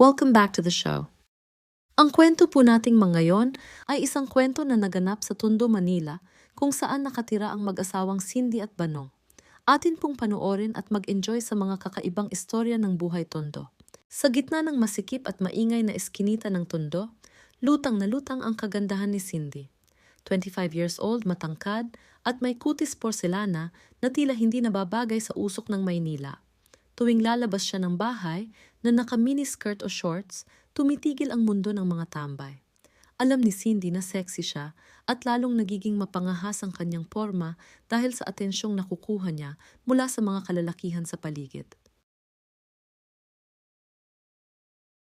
Welcome back to the show. Ang kwento po nating ngayon ay isang kwento na naganap sa Tondo, Manila, kung saan nakatira ang mag-asawang Cindy at Banong. Atin pong panoorin at mag-enjoy sa mga kakaibang istorya ng buhay Tondo. Sa gitna ng masikip at maingay na eskinita ng Tondo, lutang na lutang ang kagandahan ni Cindy. 25 years old, matangkad, at may kutis porselana na tila hindi nababagay sa usok ng Maynila. Tuwing lalabas siya ng bahay na naka-mini skirt o shorts, tumitigil ang mundo ng mga tambay. Alam ni Cindy na sexy siya at lalong nagiging mapangahas ang kanyang forma dahil sa atensyong nakukuha niya mula sa mga kalalakihan sa paligid.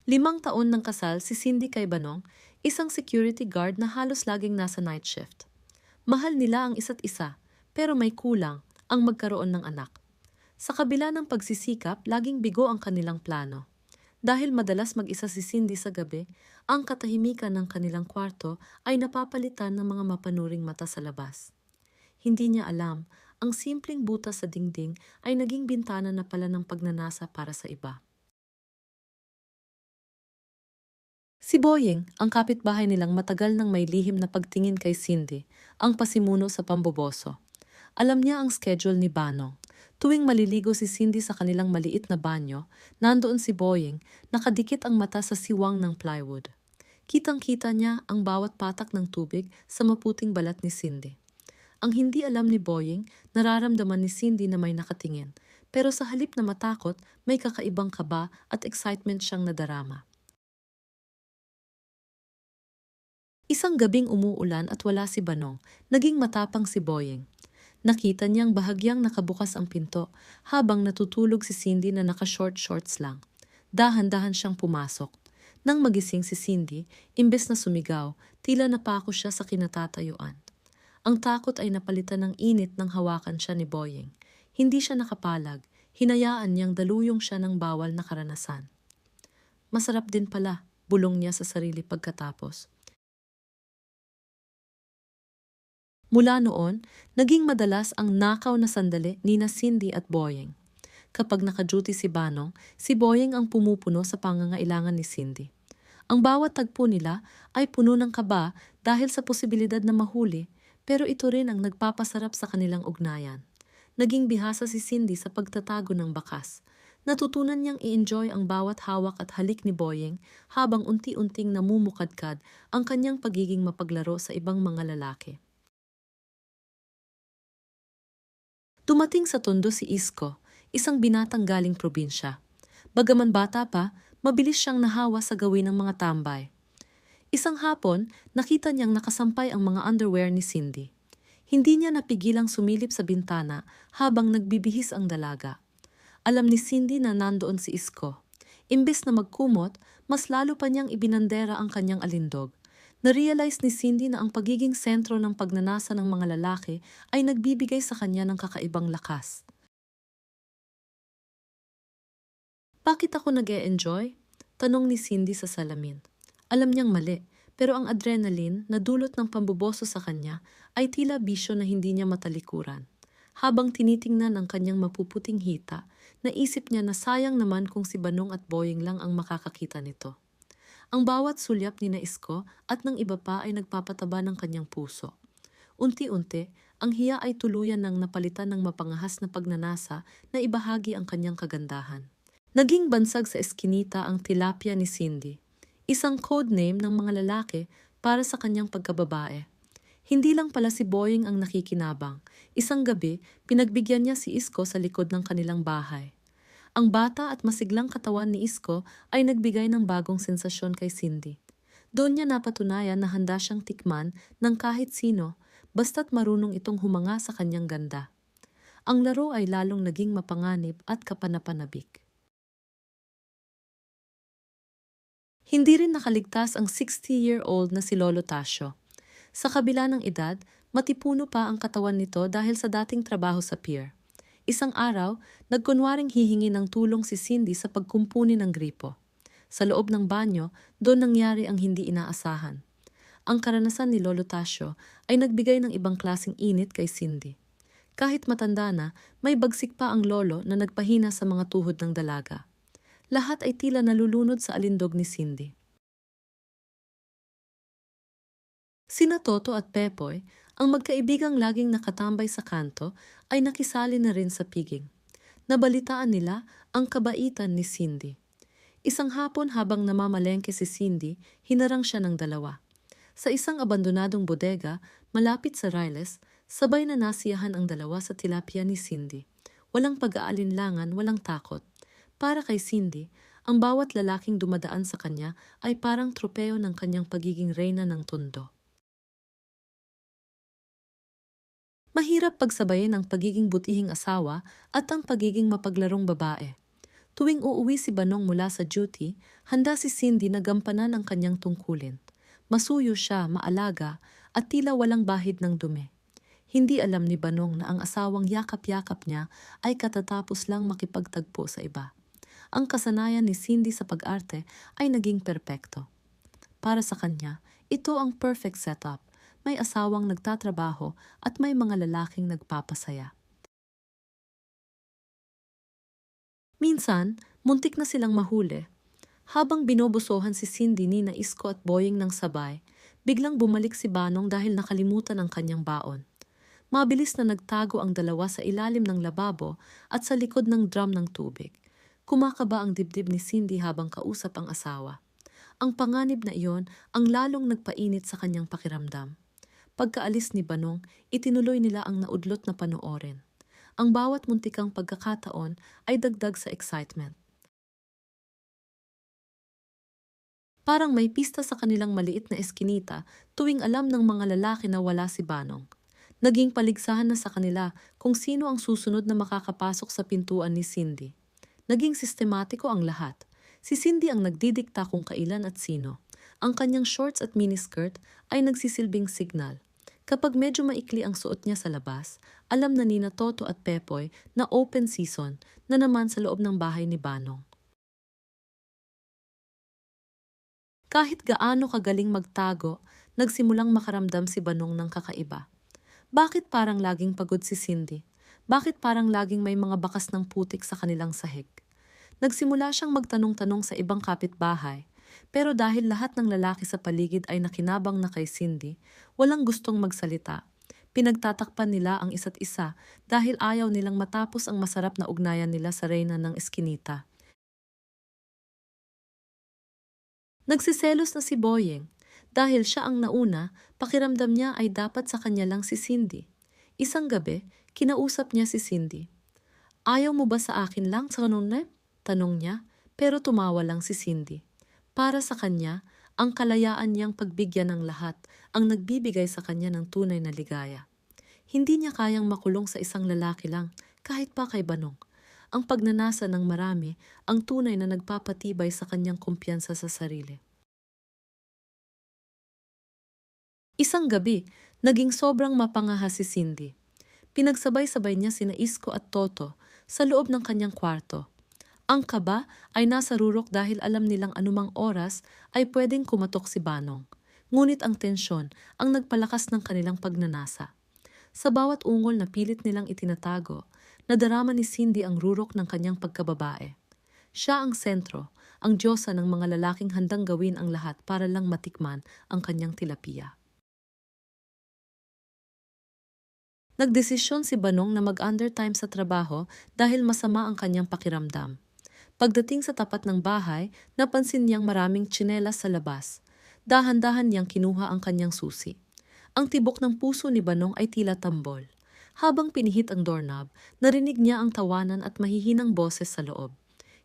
5 taon ng kasal si Cindy kay Banong, isang security guard na halos laging nasa night shift. Mahal nila ang isa't isa, pero may kulang ang magkaroon ng anak. Sa kabila ng pagsisikap, laging bigo ang kanilang plano. Dahil madalas mag-isa si Cindy sa gabi, ang katahimikan ng kanilang kwarto ay napapalitan ng mga mapanuring mata sa labas. Hindi niya alam, ang simpleng butas sa dingding ay naging bintana na pala ng pagnanasa para sa iba. Si Boyeng, ang kapitbahay nilang matagal nang may lihim na pagtingin kay Cindy, ang pasimuno sa pamboboso. Alam niya ang schedule ni Banong. Tuwing maliligo si Cindy sa kanilang maliit na banyo, nandoon si Boyeng, nakadikit ang mata sa siwang ng plywood. Kitang-kita niya ang bawat patak ng tubig sa maputing balat ni Cindy. Ang hindi alam ni Boyeng, nararamdaman ni Cindy na may nakatingin, pero sa halip na matakot, may kakaibang kaba at excitement siyang nadarama. Isang gabing umuulan at wala si Banong, naging matapang si Boyeng. Nakita niyang bahagyang nakabukas ang pinto habang natutulog si Cindy na naka-short shorts lang. Dahan-dahan siyang pumasok. Nang magising si Cindy, imbes na sumigaw, tila napako siya sa kinatatayuan. Ang takot ay napalitan ng init nang hawakan siya ni Boyeng. Hindi siya nakapalag, hinayaan niyang daluyong siya ng bawal na karanasan. Masarap din pala, bulong niya sa sarili pagkatapos. Mula noon, naging madalas ang nakaw na sandali ni Cindy at Boyeng. Kapag naka-duty si Banong, si Boyeng ang pumupuno sa pangangailangan ni Cindy. Ang bawat tagpo nila ay puno ng kaba dahil sa posibilidad na mahuli, pero ito rin ang nagpapasarap sa kanilang ugnayan. Naging bihasa si Cindy sa pagtatago ng bakas. Natutunan niyang i-enjoy ang bawat hawak at halik ni Boyeng habang unti-unting namumukadkad ang kanyang pagiging mapaglaro sa ibang mga lalaki. Dumating sa Tondo si Isko, isang binatang galing probinsya. Bagaman bata pa, mabilis siyang nahawa sa gawin ng mga tambay. Isang hapon, nakita niyang nakasampay ang mga underwear ni Cindy. Hindi niya napigilang sumilip sa bintana habang nagbibihis ang dalaga. Alam ni Cindy na nandoon si Isko. Imbes na magkumot, mas lalo pa niyang ibinandera ang kanyang alindog. Na-realize ni Cindy na ang pagiging sentro ng pagnanasa ng mga lalaki ay nagbibigay sa kanya ng kakaibang lakas. Bakit ako nag-e-enjoy? Tanong ni Cindy sa salamin. Alam niyang mali, pero ang adrenaline na dulot ng pamboboso sa kanya ay tila bisyo na hindi niya matalikuran. Habang tinitingnan ang kanyang mapuputing hita, naisip niya na sayang naman kung si Banong at Boyeng lang ang makakakita nito. Ang bawat sulyap ni Isko at ng iba pa ay nagpapataba ng kanyang puso. Unti-unti, ang hiya ay tuluyan ng napalitan ng mapangahas na pagnanasa na ibahagi ang kanyang kagandahan. Naging bansag sa eskinita ang tilapia ni Cindy, isang code name ng mga lalaki para sa kanyang pagkababae. Hindi lang pala si Boyeng ang nakikinabang. Isang gabi, pinagbigyan niya si Isko sa likod ng kanilang bahay. Ang bata at masiglang katawan ni Isko ay nagbigay ng bagong sensasyon kay Cindy. Doon niya napatunayan na handa siyang tikman ng kahit sino, basta't marunong itong humanga sa kanyang ganda. Ang laro ay lalong naging mapanganib at kapanapanabik. Hindi rin nakaligtas ang 60-year-old na si Lolo Tasio. Sa kabila ng edad, matipuno pa ang katawan nito dahil sa dating trabaho sa pier. Isang araw, nagkunwaring hihingi ng tulong si Cindy sa pagkumpuni ng gripo. Sa loob ng banyo, doon nangyari ang hindi inaasahan. Ang karanasan ni Lolo Tasio ay nagbigay ng ibang klaseng init kay Cindy. Kahit matanda na, may bagsik pa ang lolo na nagpahina sa mga tuhod ng dalaga. Lahat ay tila nalulunod sa alindog ni Cindy. Sina Toto at Pepoy, ang magkaibigang laging nakatambay sa kanto, ay nakisali na rin sa piging. Nabalitaan nila ang kabaitan ni Cindy. Isang hapon habang namamalengke si Cindy, hinarang siya ng dalawa. Sa isang abandonadong bodega, malapit sa Riles, sabay na nasiyahan ang dalawa sa tilapia ni Cindy. Walang pag-aalinlangan, walang takot. Para kay Cindy, ang bawat lalaking dumadaan sa kanya ay parang tropeo ng kanyang pagiging reyna ng tondo. Mahirap pagsabayin ang pagiging butihing asawa at ang pagiging mapaglarong babae. Tuwing uuwi si Banong mula sa duty, handa si Cindy na gampanan ang kanyang tungkulin. Masuyo siya, maalaga, at tila walang bahid ng dumi. Hindi alam ni Banong na ang asawang yakap-yakap niya ay katatapos lang makipagtagpo sa iba. Ang kasanayan ni Cindy sa pag-arte ay naging perpekto. Para sa kanya, ito ang perfect setup. May asawang nagtatrabaho at may mga lalaking nagpapasaya. Minsan, muntik na silang mahuli. Habang binobosohan si Cindy, Nina, Isko at Boying ng sabay, biglang bumalik si Banong dahil nakalimutan ang kanyang baon. Mabilis na nagtago ang dalawa sa ilalim ng lababo at sa likod ng drum ng tubig. Kumakaba ang dibdib ni Cindy habang kausap ang asawa. Ang panganib na iyon ang lalong nagpainit sa kanyang pakiramdam. Pagkaalis ni Banong, itinuloy nila ang naudlot na panoorin. Ang bawat muntikang pagkakataon ay dagdag sa excitement. Parang may pista sa kanilang maliit na eskinita tuwing alam ng mga lalaki na wala si Banong. Naging paligsahan na sa kanila kung sino ang susunod na makakapasok sa pintuan ni Cindy. Naging sistematiko ang lahat. Si Cindy ang nagdidikta kung kailan at sino. Ang kanyang shorts at miniskirt ay nagsisilbing signal. Kapag medyo maikli ang suot niya sa labas, alam na nina Toto at Pepoy na open season na naman sa loob ng bahay ni Banong. Kahit gaano kagaling magtago, nagsimulang makaramdam si Banong ng kakaiba. Bakit parang laging pagod si Cindy? Bakit parang laging may mga bakas ng putik sa kanilang sahig? Nagsimula siyang magtanong-tanong sa ibang kapitbahay. Pero dahil lahat ng lalaki sa paligid ay nakinabang na kay Cindy, walang gustong magsalita. Pinagtatakpan nila ang isa't isa dahil ayaw nilang matapos ang masarap na ugnayan nila sa reyna ng eskinita. Nagsiselos na si Boyeng. Dahil siya ang nauna, pakiramdam niya ay dapat sa kanya lang si Cindy. Isang gabi, kinausap niya si Cindy. Ayaw mo ba sa akin lang sa kanunay? Tanong niya, pero tumawa lang si Cindy. Para sa kanya, ang kalayaan niyang pagbigyan ng lahat ang nagbibigay sa kanya ng tunay na ligaya. Hindi niya kayang makulong sa isang lalaki lang, kahit pa kay Banong. Ang pagnanasa ng marami, ang tunay na nagpapatibay sa kanyang kumpiyansa sa sarili. Isang gabi, naging sobrang mapangahas si Cindy. Pinagsabay-sabay niya sina Isko at Toto sa loob ng kanyang kwarto. Ang kaba ay nasa rurok dahil alam nilang anumang oras ay pwedeng kumatok si Banong. Ngunit ang tensyon ang nagpalakas ng kanilang pagnanasa. Sa bawat ungol na pilit nilang itinatago, nadarama ni Cindy ang rurok ng kanyang pagkababae. Siya ang sentro, ang diyosa ng mga lalaking handang gawin ang lahat para lang matikman ang kanyang tilapia. Nagdesisyon si Banong na mag-undertime sa trabaho dahil masama ang kanyang pakiramdam. Pagdating sa tapat ng bahay, napansin niyang maraming tsinelas sa labas. Dahan-dahan niyang kinuha ang kanyang susi. Ang tibok ng puso ni Banong ay tila tambol. Habang pinihit ang doorknob, narinig niya ang tawanan at mahihinang boses sa loob.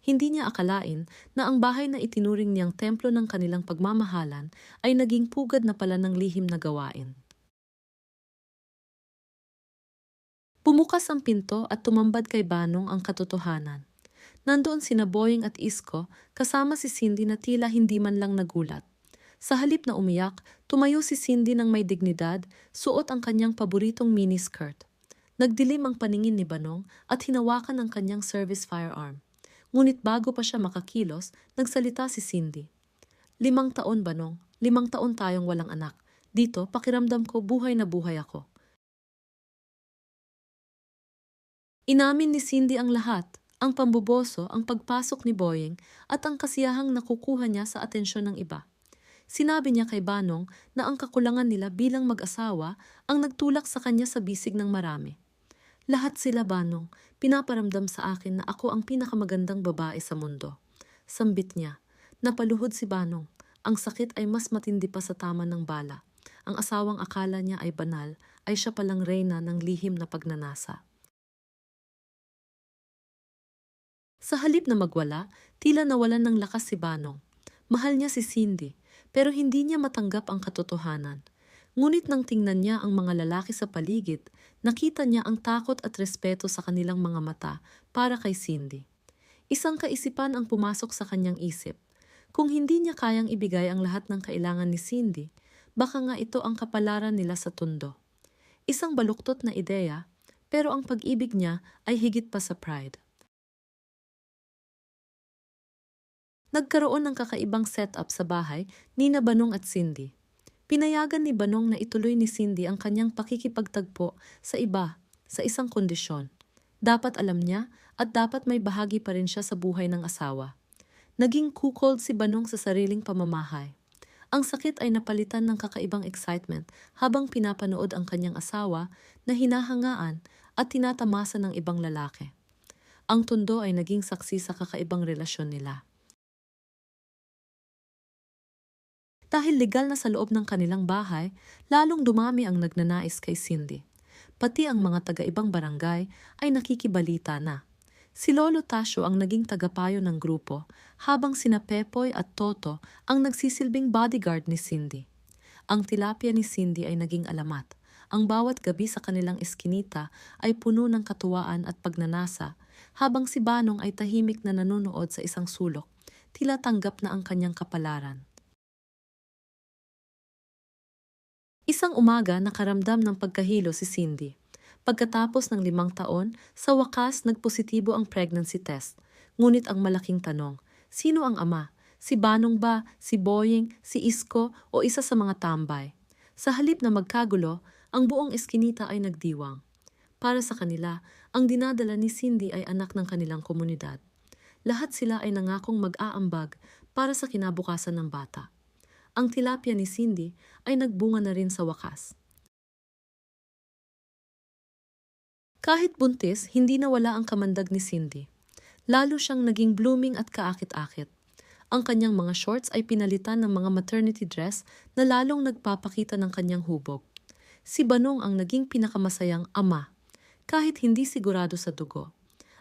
Hindi niya akalain na ang bahay na itinuring niyang templo ng kanilang pagmamahalan ay naging pugad na pala ng lihim na gawain. Bumukas ang pinto at tumambad kay Banong ang katotohanan. Nandoon sina Boying at Isko kasama si Cindy na tila hindi man lang nagulat. Sa halip na umiyak, tumayo si Cindy ng may dignidad, suot ang kanyang paboritong miniskirt. Nagdilim ang paningin ni Banong at hinawakan ang kanyang service firearm. Ngunit bago pa siya makakilos, nagsalita si Cindy. 5 taon, Banong. 5 taon tayong walang anak. Dito, pakiramdam ko buhay na buhay ako. Inamin ni Cindy ang lahat. ang pambuboso, ang pagpasok ni Boying at ang kasiyahang nakukuha niya sa atensyon ng iba. Sinabi niya kay Banong na ang kakulangan nila bilang mag-asawa ang nagtulak sa kanya sa bisig ng marami. Lahat sila, Banong, pinaparamdam sa akin na ako ang pinakamagandang babae sa mundo. Sambit niya. Napaluhod si Banong. Ang sakit ay mas matindi pa sa tama ng bala. Ang asawang akala niya ay banal, ay siya palang reyna ng lihim na pagnanasa. Sa halip na magwala, tila nawalan ng lakas si Banong. Mahal niya si Cindy, pero hindi niya matanggap ang katotohanan. Ngunit nang tingnan niya ang mga lalaki sa paligid, nakita niya ang takot at respeto sa kanilang mga mata para kay Cindy. Isang kaisipan ang pumasok sa kanyang isip. Kung hindi niya kayang ibigay ang lahat ng kailangan ni Cindy, baka nga ito ang kapalaran nila sa tundo. Isang baluktot na ideya, pero ang pag-ibig niya ay higit pa sa pride. Nagkaroon ng kakaibang setup sa bahay ni Banong at Cindy. Pinayagan ni Banong na ituloy ni Cindy ang kanyang pakikipagtagpo sa iba sa isang kondisyon. Dapat alam niya at dapat may bahagi pa rin siya sa buhay ng asawa. Naging kukold si Banong sa sariling pamamahay. Ang sakit ay napalitan ng kakaibang excitement habang pinapanood ang kanyang asawa na hinahangaan at tinatamasa ng ibang lalaki. Ang tundo ay naging saksi sa kakaibang relasyon nila. Dahil legal na sa loob ng kanilang bahay, lalong dumami ang nagnanais kay Cindy. Pati ang mga taga-ibang barangay ay nakikibalita na. Si Lolo Tasio ang naging tagapayo ng grupo, habang sina Pepoy at Toto ang nagsisilbing bodyguard ni Cindy. Ang tilapia ni Cindy ay naging alamat. Ang bawat gabi sa kanilang eskinita ay puno ng katuwaan at pagnanasa, habang si Banong ay tahimik na nanonood sa isang sulok, tila tanggap na ang kanyang kapalaran. Isang umaga nakaramdam ng pagkahilo si Cindy. Pagkatapos ng 5 taon, sa wakas nagpositibo ang pregnancy test. Ngunit ang malaking tanong, sino ang ama? Si Banong ba, si Boying, si Isko o isa sa mga tambay? Sa halip na magkagulo, ang buong eskinita ay nagdiwang. Para sa kanila, ang dinadala ni Cindy ay anak ng kanilang komunidad. Lahat sila ay nangakong mag-aambag para sa kinabukasan ng bata. Ang tilapia ni Cindy ay nagbunga na rin sa wakas. Kahit buntis, hindi nawala ang kamandag ni Cindy. Lalo siyang naging blooming at kaakit-akit. Ang kanyang mga shorts ay pinalitan ng mga maternity dress na lalong nagpapakita ng kanyang hubog. Si Banong ang naging pinakamasayang ama, kahit hindi sigurado sa dugo.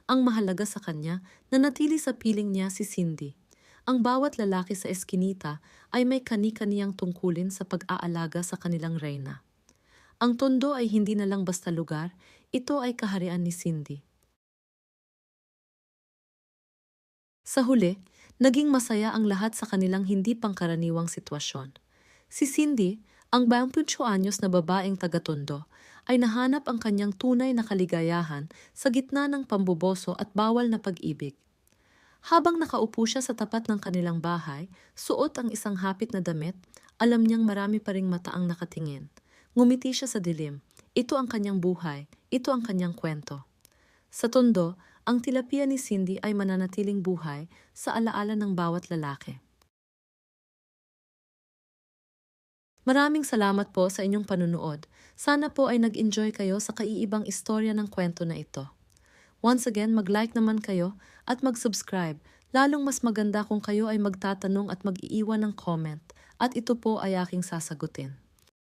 Ang mahalaga sa kanya na natili sa piling niya si Cindy. Ang bawat lalaki sa eskinita ay may kani-kaniyang tungkulin sa pag-aalaga sa kanilang reyna. Ang tondo ay hindi na lang basta lugar, ito ay kaharian ni Cindy. Sa huli, naging masaya ang lahat sa kanilang hindi pangkaraniwang sitwasyon. Si Cindy, ang 28 anyos na babaeng taga-tondo, ay nahanap ang kanyang tunay na kaligayahan sa gitna ng pamboboso at bawal na pag-ibig. Habang nakaupo siya sa tapat ng kanilang bahay, suot ang isang hapit na damit, alam niyang marami pa ring mata ang nakatingin. Ngumiti siya sa dilim. Ito ang kanyang buhay, ito ang kanyang kwento. Sa tondo, ang tilapia ni Cindy ay mananatiling buhay sa alaala ng bawat lalaki. Maraming salamat po sa inyong panunood. Sana po ay nag-enjoy kayo sa kaiibang istorya ng kwento na ito. Once again, mag-like naman kayo at mag-subscribe. Lalong mas maganda kung kayo ay magtatanong at mag-iiwan ng comment at ito po ay aking sasagutin.